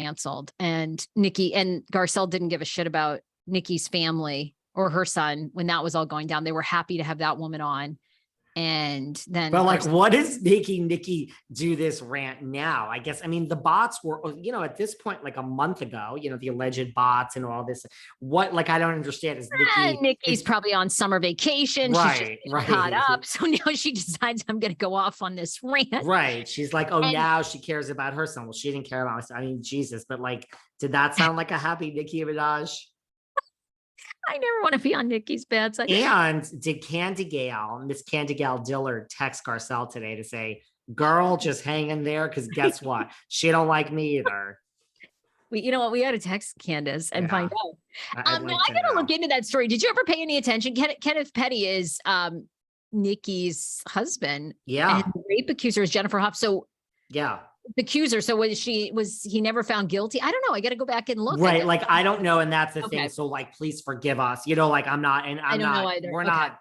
canceled, and Nicki and Garcelle didn't give a shit about Nicki's family or her son when that was all going down. They were happy to have that woman on. And then, but like, what is making Nicki do this rant now? I guess, I mean, the bots were, at this point, like a month ago, the alleged bots and all this. What, like, I don't understand is Nicki's probably on summer vacation. Right, She's just caught up. So now she decides I'm going to go off on this rant. Right. She's like, oh, now she cares about her son. Well, she didn't care about myself. I mean, Jesus, but like, did that sound like a happy Nicki Minaj? I never want to be on Nicki's bad side. And did Miss Candiace Dillard text Garcelle today to say, girl, just hang in there, because guess what? She don't like me either. You know what? We got to text Candiace and find out. I got to look into that story. Did you ever pay any attention? Kenneth Petty is Nicki's husband. Yeah. And the rape accuser is Jennifer Hoff. So yeah. The accuser. So was he never found guilty? I don't know. I got to go back and look. Right. Like, I don't know. And that's the thing. So like, please forgive us, like, we're not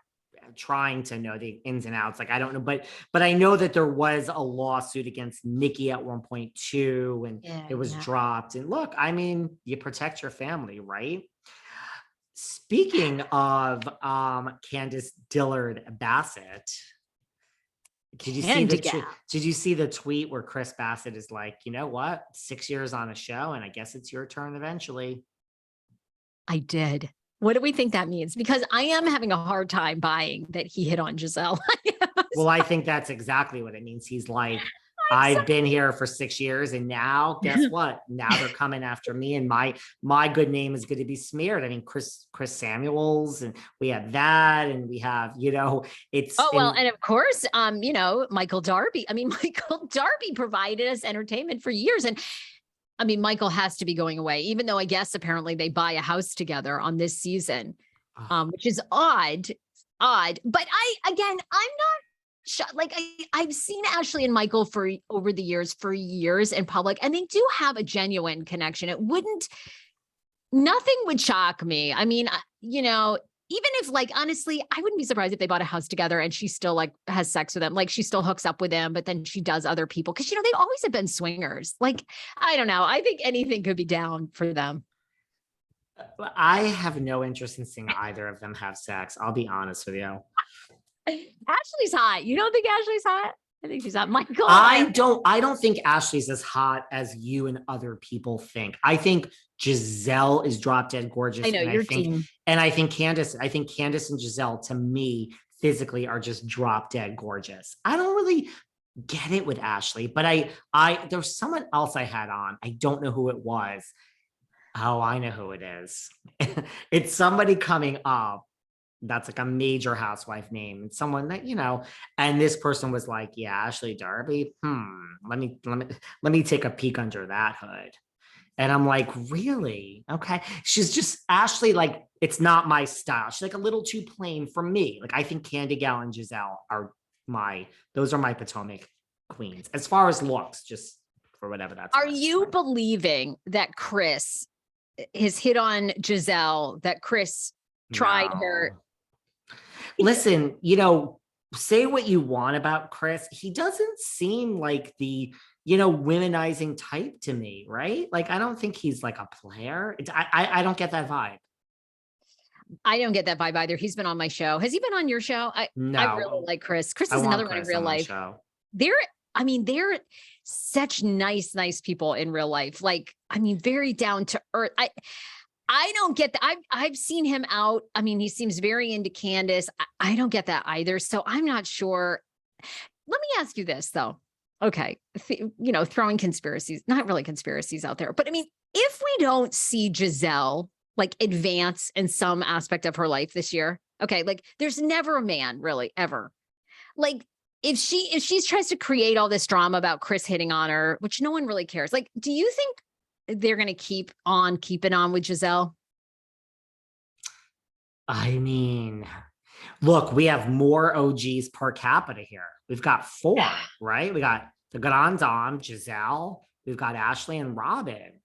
trying to know the ins and outs. Like, I don't know, but I know that there was a lawsuit against Nicki at one point too. And it was dropped. And look, I mean, you protect your family, right? Speaking of Candiace Dillard Basset, did you see the tweet where Chris Basset is like, you know what? 6 years on a show, and I guess it's your turn eventually. I did. What do we think that means? Because I am having a hard time buying that he hit on Gizelle. Well, I think that's exactly what it means. He's like, I've been here for 6 years, and now guess what? Now they're coming after me, and my good name is going to be smeared. I mean, Chris Samuels, and we have that, and we have, it's. Oh, well, and of course, Michael Darby. I mean, Michael Darby provided us entertainment for years. And I mean, Michael has to be going away, even though I guess apparently they buy a house together on this season, which is odd. But I'm not. Like I've seen Ashley and Michael over the years for years in public, and they do have a genuine connection. Nothing would shock me. I mean, even if, like, honestly, I wouldn't be surprised if they bought a house together and she still like has sex with him. Like, she still hooks up with him, but then she does other people. Cause they always have been swingers. Like, I don't know. I think anything could be down for them. I have no interest in seeing either of them have sex. I'll be honest with you. Ashley's hot. You don't think Ashley's hot? I think she's hot. Michael. I don't think Ashley's as hot as you and other people think. I think Gizelle is drop dead gorgeous. I know your team. And I think Candiace and Gizelle, to me, physically are just drop dead gorgeous. I don't really get it with Ashley, but there's someone else I had on. I don't know who it was. Oh, I know who it is. It's somebody coming up that's like a major housewife name, and someone that, and this person was like, yeah, Ashley Darby. Let me take a peek under that hood. And I'm like, really? Okay. She's just Ashley. Like, it's not my style. She's like a little too plain for me. Like, I think Candiace and Gizelle are my Potomac queens as far as looks, just for whatever that's. Are you believing that Chris has hit on Gizelle, that Chris tried her? Listen, say what you want about Chris. He doesn't seem like the, womenizing type to me, right? Like, I don't think he's like a player. I don't get that vibe. I don't get that vibe either. He's been on my show. Has he been on your show? No. I really like Chris. Chris is another one in real life. They're such nice people in real life. Like, very down to earth. I don't get that. I've seen him out. I mean, he seems very into Candiace. I don't get that either. So I'm not sure. Let me ask you this though. Okay. Throwing conspiracies, not really conspiracies out there, but I mean, if we don't see Gizelle like advance in some aspect of her life this year, okay, like there's never a man really ever. Like, if she tries to create all this drama about Chris hitting on her, which no one really cares. Like, do you think they're going to keep on keeping on with Gizelle? I mean, look, we have more OGs per capita here. We've got 4, right? We got the Grand Dame, Gizelle. We've got Ashley and Robin.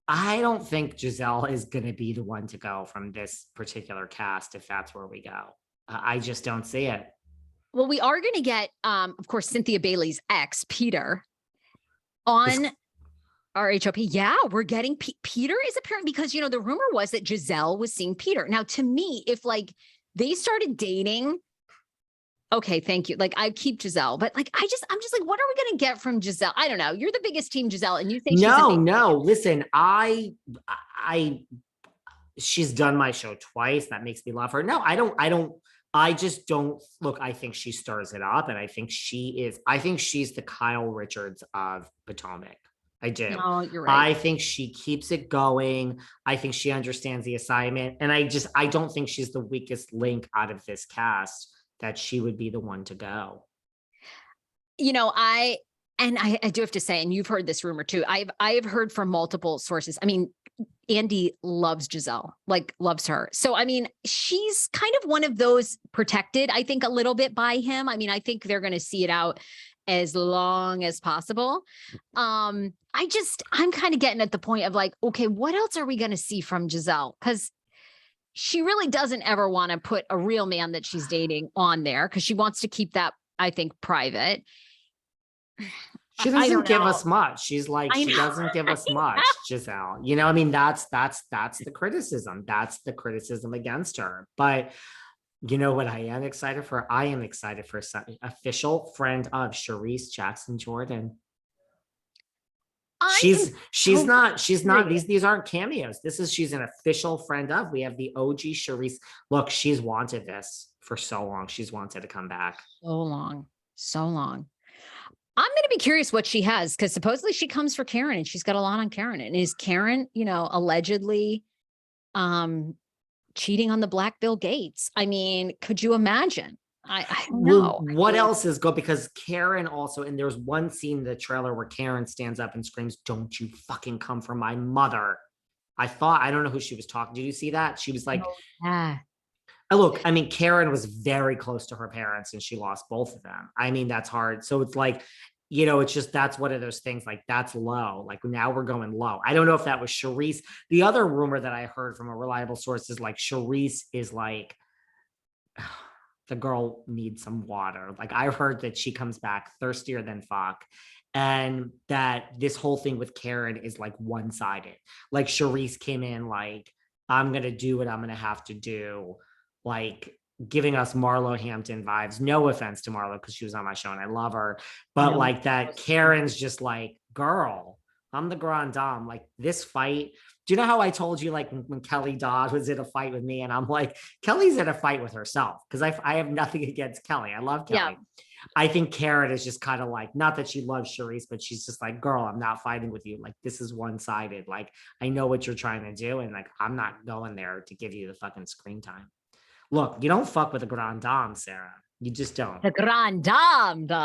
I don't think Gizelle is going to be the one to go from this particular cast if that's where we go. I just don't see it. Well, we are going to get, of course, Cynthia Bailey's ex, Peter, on RHOP. Yeah, we're getting Peter is apparently, because, you know, the rumor was that Gizelle was seeing Peter. Now, to me, if like they started dating, okay, thank you. Like I keep Gizelle, but like I'm just like, what are we going to get from Gizelle? I don't know. You're the biggest team Gizelle, and you think no. Listen, she's done my show twice. That makes me love her. No, I just don't look. I think she stirs it up, and I think she's the Kyle Richards of Potomac. I do. No, you're right. I think she keeps it going. I think she understands the assignment. And I don't think she's the weakest link out of this cast, that she would be the one to go. You know, I do have to say, and you've heard this rumor too. I've heard from multiple sources. I mean, Andy loves Gizelle, like loves her. So, I mean, she's kind of one of those protected, I think, a little bit by him. I mean, I think they're going to see it out as long as possible. I'm kind of getting at the point of like, okay, what else are we going to see from Gizelle? Because she really doesn't ever want to put a real man that she's dating on there, because she wants to keep that, I think, private. She doesn't give us much. She's like, she doesn't give us much, Gizelle. You know, I mean, that's the criticism. That's the criticism against her. But you know what I am excited for? I am excited for some official friend of Charrisse Jackson Jordan. She's not, these aren't cameos. She's an official friend of. We have the OG Charrisse. Look, she's wanted this for so long. She's wanted to come back. So long. I'm going to be curious what she has, because supposedly she comes for Karen, and she's got a lot on Karen. And is Karen, you know, allegedly cheating on the Black Bill Gates? I mean, could you imagine? I don't know. What else is good? Because Karen also, and there's one scene in the trailer where Karen stands up and screams, "Don't you fucking come for my mother." I don't know who she was talking. Did you see that? She was like, look, I mean, Karen was very close to her parents, and she lost both of them. I mean, that's hard. So it's like, you know, it's just, that's one of those things, like, that's low. Like, now we're going low. I don't know if that was Charrisse. The other rumor that I heard from a reliable source is like, Charrisse is like, the girl needs some water. Like, I heard that she comes back thirstier than fuck. And that this whole thing with Karen is like one-sided. Like, Charrisse came in like, I'm going to do what I'm going to have to do. Like, giving us Marlo Hampton vibes. No offense to Marlo, because she was on my show and I love her. But like, that Karen's just like, girl, I'm the grand dame. Like, this fight. Do you know how I told you, like, when Kelly Dodd was in a fight with me, and I'm like, Kelly's in a fight with herself, because I have nothing against Kelly. I love Kelly. Yeah. I think Karen is just kind of like, not that she loves Charrisse, but she's just like, girl, I'm not fighting with you. Like, this is one-sided. Like, I know what you're trying to do, and like, I'm not going there to give you the fucking screen time. Look, you don't fuck with a grand dame, Sarah. You just don't. The grand dame, though.